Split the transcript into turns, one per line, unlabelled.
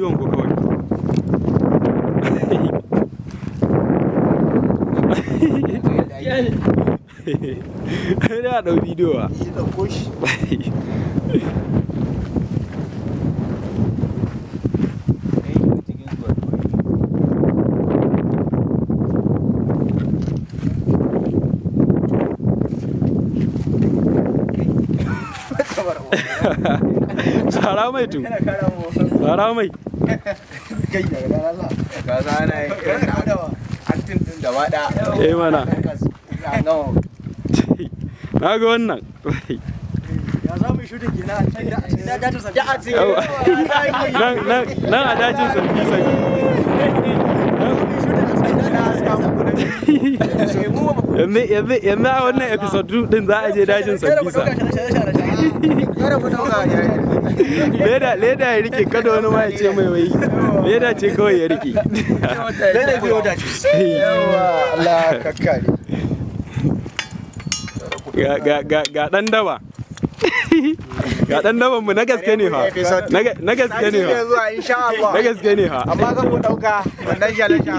bidiyon ku kawai. Ya ɗau bidiyo ba. Sara mai tu. Sara mai. Eh mana. Na ga wannan.
Ya za mu shuɗe kenan a dajin sabbi.
Nan a dajin sabbi. Yanzu a wannan episode din za a je dajin sabisa. Leda ya rike kada wani ma ya ce mai wai. Leda ce kawai ya rike.
Leda biyo da ce. Allah kakkare.
Ga ɗan daba. Ga ɗan daban mu na gaske ne fa. Na gaske ne fa. Na gaske ne fa.
Amma kan mu ɗauka wannan shalasha.